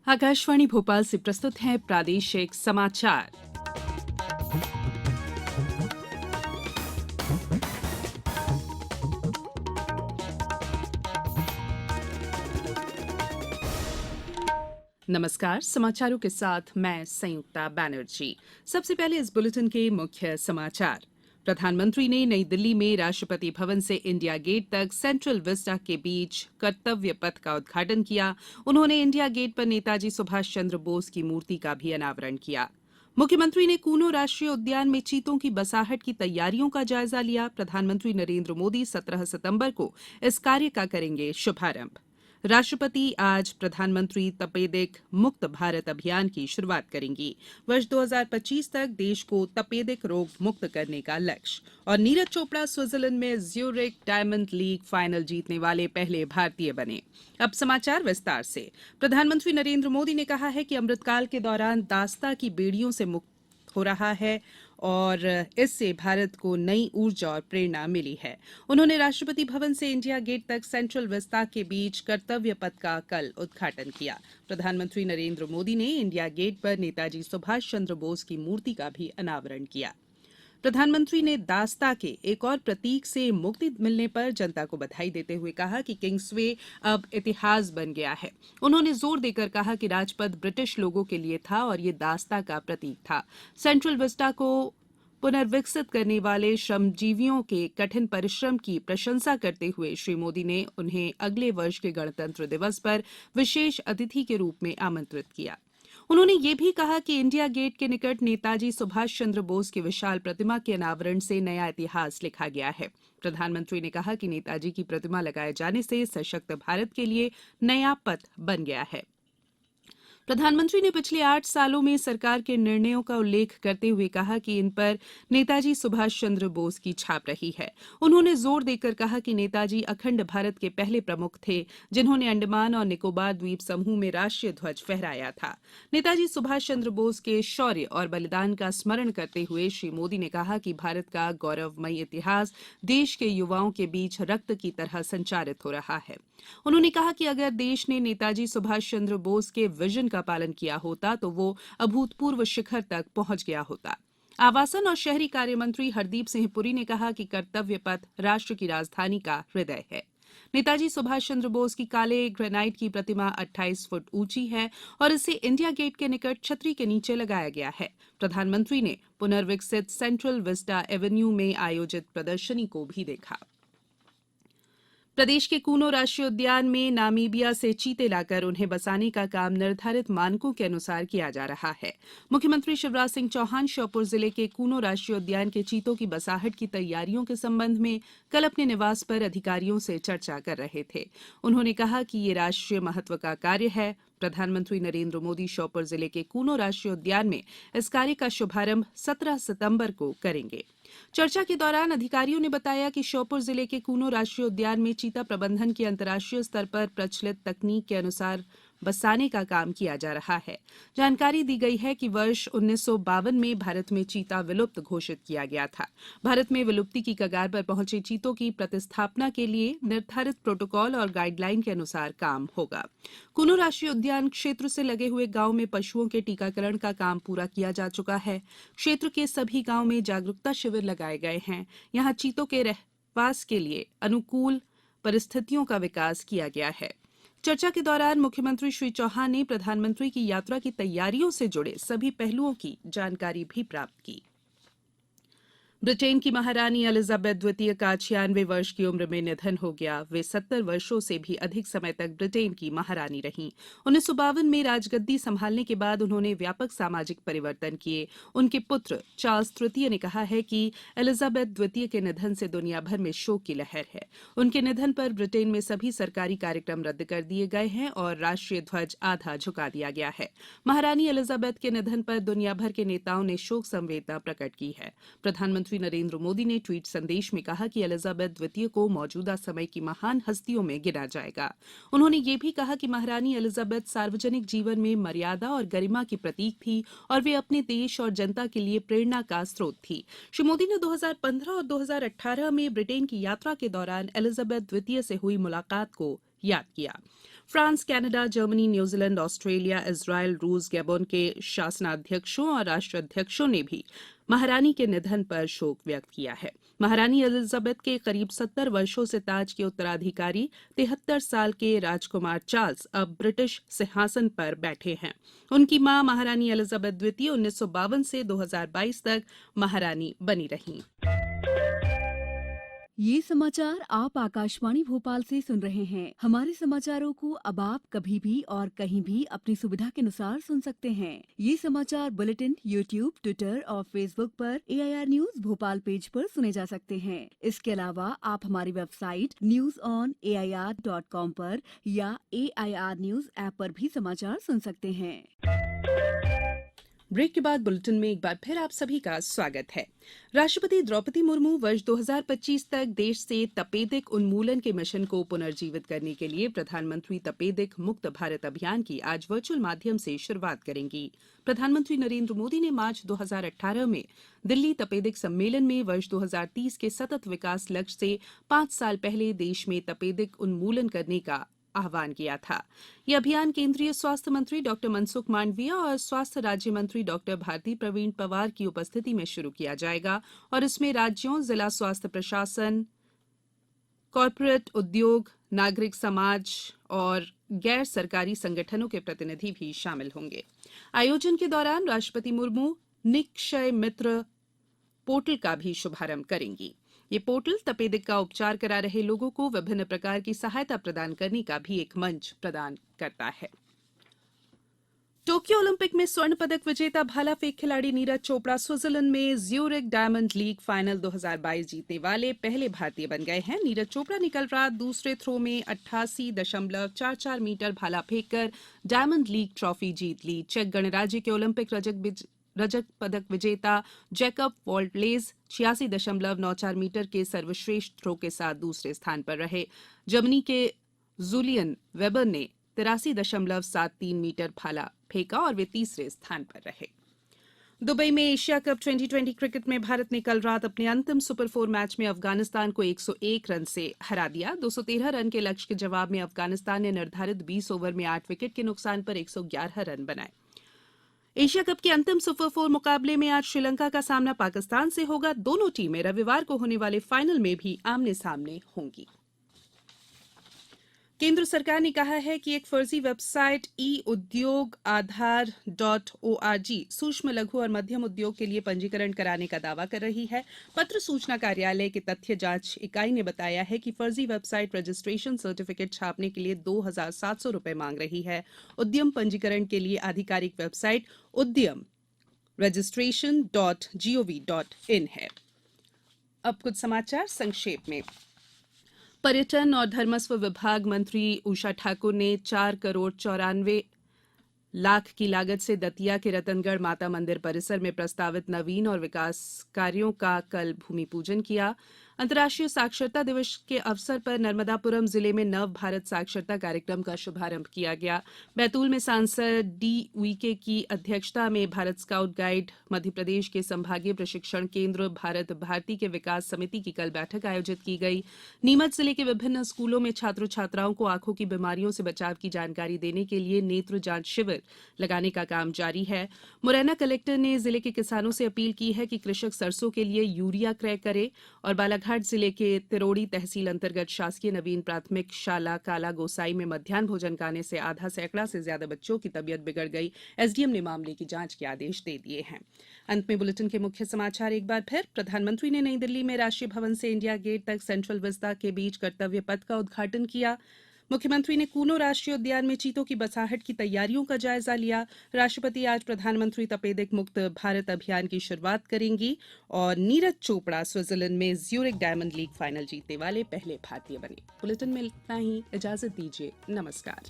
आकाशवाणी भोपाल से प्रस्तुत हैं प्रादेशिक समाचार। नमस्कार, समाचारों के साथ मैं संयुक्ता बैनर्जी। सबसे पहले इस बुलेटिन के मुख्य समाचार। प्रधानमंत्री ने नई दिल्ली में राष्ट्रपति भवन से इंडिया गेट तक सेंट्रल विस्टा के बीच कर्तव्य पथ का उद्घाटन किया। उन्होंने इंडिया गेट पर नेताजी सुभाष चंद्र बोस की मूर्ति का भी अनावरण किया। मुख्यमंत्री ने कूनो राष्ट्रीय उद्यान में चीतों की बसाहट की तैयारियों का जायजा लिया। प्रधानमंत्री नरेंद्र मोदी 17 सितंबर को इस कार्य का करेंगे शुभारंभ। राष्ट्रपति आज प्रधानमंत्री तपेदिक मुक्त भारत अभियान की शुरुआत करेंगी। वर्ष 2025 तक देश को तपेदिक रोग मुक्त करने का लक्ष्य। और नीरज चोपड़ा स्विट्जरलैंड में ज्यूरिख डायमंड लीग फाइनल जीतने वाले पहले भारतीय बने। अब समाचार विस्तार से। प्रधानमंत्री नरेंद्र मोदी ने कहा है कि अमृतकाल के दौरान दासता की बेड़ियों से मुक्त हो रहा है और इससे भारत को नई ऊर्जा और प्रेरणा मिली है। उन्होंने राष्ट्रपति भवन से इंडिया गेट तक सेंट्रल विस्टा के बीच कर्तव्य पथ का कल उद्घाटन किया। प्रधानमंत्री नरेंद्र मोदी ने इंडिया गेट पर नेताजी सुभाष चंद्र बोस की मूर्ति का भी अनावरण किया। प्रधानमंत्री ने दासता के एक और प्रतीक से मुक्ति मिलने पर जनता को बधाई देते हुए कहा कि किंग्सवे अब इतिहास बन गया है। उन्होंने जोर देकर कहा कि राजपथ ब्रिटिश लोगों के लिए था और ये दासता का प्रतीक था। सेंट्रल विस्टा को पुनर्विकसित करने वाले श्रमजीवियों के कठिन परिश्रम की प्रशंसा करते हुए श्री मोदी ने उन्हें अगले वर्ष के गणतंत्र दिवस पर विशेष अतिथि के रूप में आमंत्रित किया। उन्होंने ये भी कहा कि इंडिया गेट के निकट नेताजी सुभाष चंद्र बोस की विशाल प्रतिमा के अनावरण से नया इतिहास लिखा गया है। प्रधानमंत्री ने कहा कि नेताजी की प्रतिमा लगाए जाने से सशक्त भारत के लिए नया पथ बन गया है। प्रधानमंत्री ने पिछले 8 सालों में सरकार के निर्णयों का उल्लेख करते हुए कहा कि इन पर नेताजी सुभाष चंद्र बोस की छाप रही है। उन्होंने जोर देकर कहा कि नेताजी अखंड भारत के पहले प्रमुख थे जिन्होंने अंडमान और निकोबार द्वीप समूह में राष्ट्रीय ध्वज फहराया था। नेताजी सुभाष चंद्र बोस के शौर्य और बलिदान का स्मरण करते हुए श्री मोदी ने कहा कि भारत का गौरवमयी इतिहास देश के युवाओं के बीच रक्त की तरह संचारित हो रहा है। उन्होंने कहा कि अगर देश ने नेताजी सुभाष चंद्र बोस के विजन का पालन किया होता तो वो अभूतपूर्व शिखर तक पहुंच गया होता। आवासन और शहरी कार्य मंत्री हरदीप सिंह पुरी ने कहा कि कर्तव्य पथ राष्ट्र की राजधानी का हृदय है। नेताजी सुभाष चंद्र बोस की काले ग्रेनाइट की प्रतिमा 28 फुट ऊंची है और इसे इंडिया गेट के निकट छतरी के नीचे लगाया गया है। प्रधानमंत्री ने पुनर्विकसित सेंट्रल विस्टा एवेन्यू में आयोजित प्रदर्शनी को भी देखा। प्रदेश के कूनो राष्ट्रीय उद्यान में नामीबिया से चीते लाकर उन्हें बसाने का काम निर्धारित मानकों के अनुसार किया जा रहा है। मुख्यमंत्री शिवराज सिंह चौहान श्योपुर जिले के कूनो राष्ट्रीय उद्यान के चीतों की बसाहट की तैयारियों के संबंध में कल अपने निवास पर अधिकारियों से चर्चा कर रहे थे। उन्होंने कहा कि ये राष्ट्रीय महत्व का कार्य है। प्रधानमंत्री नरेंद्र मोदी श्योपुर जिले के कूनो राष्ट्रीय उद्यान में इस कार्य का शुभारंभ 17 सितंबर को करेंगे। चर्चा के दौरान अधिकारियों ने बताया कि श्योपुर जिले के कूनो राष्ट्रीय उद्यान में चीता प्रबंधन की अंतर्राष्ट्रीय स्तर पर प्रचलित तकनीक के अनुसार बसाने का काम किया जा रहा है। जानकारी दी गई है कि वर्ष 1952 में भारत में चीता विलुप्त घोषित किया गया था। भारत में विलुप्ति की कगार पर पहुंचे चीतों की प्रतिस्थापना के लिए निर्धारित प्रोटोकॉल और गाइडलाइन के अनुसार काम होगा। कूनो राष्ट्रीय उद्यान क्षेत्र से लगे हुए गांव में पशुओं के टीकाकरण का काम पूरा किया जा चुका है। क्षेत्र के सभी गांव में जागरूकता शिविर लगाए गए हैं। यहां चीतों के रहवास के लिए अनुकूल परिस्थितियों का विकास किया गया है। चर्चा के दौरान मुख्यमंत्री श्री चौहान ने प्रधानमंत्री की यात्रा की तैयारियों से जुड़े सभी पहलुओं की जानकारी भी प्राप्त की। ब्रिटेन की महारानी एलिजाबेथ द्वितीय का 96 वर्ष की उम्र में निधन हो गया। वे 70 वर्षों से भी अधिक समय तक ब्रिटेन की महारानी रहीं। 1952 में राजगद्दी संभालने के बाद उन्होंने व्यापक सामाजिक परिवर्तन किए। उनके पुत्र चार्ल्स तृतीय ने कहा है कि एलिजाबेथ द्वितीय के निधन से दुनिया भर में शोक की लहर है। उनके निधन पर ब्रिटेन में सभी सरकारी कार्यक्रम रद्द कर दिए गए हैं और राष्ट्रीय ध्वज आधा झुका दिया गया है। महारानी एलिजाबेथ के निधन पर दुनिया भर के नेताओं ने शोक संवेदना प्रकट की है। प्रधानमंत्री नरेंद्र मोदी ने ट्वीट संदेश में कहा कि एलिजाबेथ द्वितीय को मौजूदा समय की महान हस्तियों में गिना जाएगा। उन्होंने ये भी कहा कि महारानी एलिजाबेथ सार्वजनिक जीवन में मर्यादा और गरिमा की प्रतीक थी और वे अपने देश और जनता के लिए प्रेरणा का स्रोत थी। श्री मोदी ने 2015 और 2018 में ब्रिटेन की यात्रा के दौरान एलिजाबेथ द्वितीय से हुई मुलाकात को याद किया। France, Canada, Germany, New Zealand, Australia, Israel, रूस, गैबोन के शासनाध्यक्षों और राष्ट्राध्यक्षों ने भी महारानी के निधन पर शोक व्यक्त किया है। महारानी एलिजाबेथ के करीब 70 वर्षों से ताज के उत्तराधिकारी 73 साल के राजकुमार चार्ल्स अब ब्रिटिश सिंहासन पर बैठे हैं। उनकी मां महारानी एलिजाबेथ द्वितीय 1952 से 2022 तक महारानी बनी रहीं। ये समाचार आप आकाशवाणी भोपाल से सुन रहे हैं। हमारे समाचारों को अब आप कभी भी और कहीं भी अपनी सुविधा के अनुसार सुन सकते हैं। ये समाचार बुलेटिन यूट्यूब, ट्विटर और फेसबुक पर AIR न्यूज भोपाल पेज पर सुने जा सकते हैं। इसके अलावा आप हमारी वेबसाइट newsonair.com पर या AIR न्यूज ऐप पर भी समाचार सुन सकते हैं। ब्रेक के बाद बुलेटिन में एक बार फिर आप सभी का स्वागत है। राष्ट्रपति द्रौपदी मुर्मू वर्ष 2025 तक देश से तपेदिक उन्मूलन के मिशन को पुनर्जीवित करने के लिए प्रधानमंत्री तपेदिक मुक्त भारत अभियान की आज वर्चुअल माध्यम से शुरुआत करेंगी। प्रधानमंत्री नरेंद्र मोदी ने मार्च 2018 में दिल्ली तपेदिक सम्मेलन में वर्ष 2030 के सतत विकास लक्ष्य से 5 साल पहले देश में तपेदिक उन्मूलन करने का आह्वान किया था। यह अभियान केंद्रीय स्वास्थ्य मंत्री डॉक्टर मनसुख मांडविया और स्वास्थ्य राज्य मंत्री डॉक्टर भारती प्रवीण पवार की उपस्थिति में शुरू किया जाएगा और इसमें राज्यों, जिला स्वास्थ्य प्रशासन, कॉर्पोरेट उद्योग, नागरिक समाज और गैर सरकारी संगठनों के प्रतिनिधि भी शामिल होंगे। आयोजन के दौरान राष्ट्रपति मुर्मू निक्षय मित्र पोर्टल का भी शुभारंभ करेंगी। ये पोर्टल तपेदिक का उपचार करा रहे लोगों को विभिन्न प्रकार की सहायता प्रदान करने का भी एक मंच प्रदान करता है। टोक्यो ओलंपिक में स्वर्ण पदक विजेता भाला फेंक खिलाड़ी नीरज चोपड़ा स्विट्जरलैंड में ज्यूरिख डायमंड लीग फाइनल 2022 जीतने वाले पहले भारतीय बन गए हैं। नीरज चोपड़ा ने कल रात दूसरे थ्रो में 88.44 मीटर भाला फेंककर डायमंड लीग ट्रॉफी जीत ली। चेक गणराज्य के ओलंपिक रजत पदक विजेता जैकब वॉल्टलेज 86.94 मीटर के सर्वश्रेष्ठ थ्रो के साथ दूसरे स्थान पर रहे। जर्मनी के जूलियन वेबर ने 83.73 मीटर भाला फेंका और वे तीसरे स्थान पर रहे। दुबई में एशिया कप 2020 क्रिकेट में भारत ने कल रात अपने अंतिम सुपर 4 मैच में अफगानिस्तान को 101 रन से हरा दिया। 213 रन के लक्ष्य के जवाब में अफगानिस्तान ने निर्धारित 20 ओवर में 8 विकेट के नुकसान पर 111 रन बनाए। एशिया कप के अंतिम सुपर 4 मुकाबले में आज श्रीलंका का सामना पाकिस्तान से होगा। दोनों टीमें रविवार को होने वाले फाइनल में भी आमने सामने होंगी। केंद्र सरकार ने कहा है कि एक फर्जी वेबसाइट e-उद्योग aadhaar.org सूक्ष्म, लघु और मध्यम उद्योग के लिए पंजीकरण कराने का दावा कर रही है। पत्र सूचना कार्यालय के तथ्य जांच इकाई ने बताया है कि फर्जी वेबसाइट रजिस्ट्रेशन सर्टिफिकेट छापने के लिए 2,700 रुपए मांग रही है। उद्यम पंजीकरण के लिए आधिकारिक वेबसाइट उद्यम registration.gov.in है। अब कुछ समाचार संक्षेप में। पर्यटन और धर्मस्व विभाग मंत्री उषा ठाकुर ने 4 करोड़ 94 लाख की लागत से दतिया के रतनगढ़ माता मंदिर परिसर में प्रस्तावित नवीन और विकास कार्यों का कल भूमि पूजन किया। अंतर्राष्ट्रीय साक्षरता दिवस के अवसर पर नर्मदापुरम जिले में नव भारत साक्षरता कार्यक्रम का शुभारंभ किया गया। बैतूल में सांसद D.V.K. की अध्यक्षता में भारत स्काउट गाइड मध्यप्रदेश के संभागीय प्रशिक्षण केंद्र भारत भारती के विकास समिति की कल बैठक आयोजित की गई। नीमच जिले के विभिन्न स्कूलों में छात्र छात्राओं को आंखों की बीमारियों से बचाव की जानकारी देने के लिए नेत्र जांच शिविर लगाने का काम जारी है। मुरैना कलेक्टर ने जिले के किसानों से अपील की है कि कृषक सरसों के लिए यूरिया क्रय करे। और बालाघाट जिले के तिरोड़ी तहसील अंतर्गत शासकीय नवीन प्राथमिक शाला काला गोसाई में मध्याह्न भोजन खाने से आधा सैकड़ा से ज्यादा बच्चों की तबीयत बिगड़ गई। एसडीएम ने मामले की जांच के आदेश दे दिए हैं। अंत में बुलेटिन के मुख्य समाचार एक बार फिर। प्रधानमंत्री ने नई दिल्ली में राष्ट्रीय भवन से इंडिया गेट तक सेंट्रल विस्ता के बीच कर्तव्य पथ का उद्घाटन किया। मुख्यमंत्री ने कूनो राष्ट्रीय उद्यान में चीतों की बसाहट की तैयारियों का जायजा लिया। राष्ट्रपति आज प्रधानमंत्री तपेदिक मुक्त भारत अभियान की शुरुआत करेंगी और नीरज चोपड़ा स्विट्जरलैंड में ज्यूरिख डायमंड लीग फाइनल जीतने वाले पहले भारतीय बने। बुलेटिन में इतना ही, इजाजत दीजिए, नमस्कार।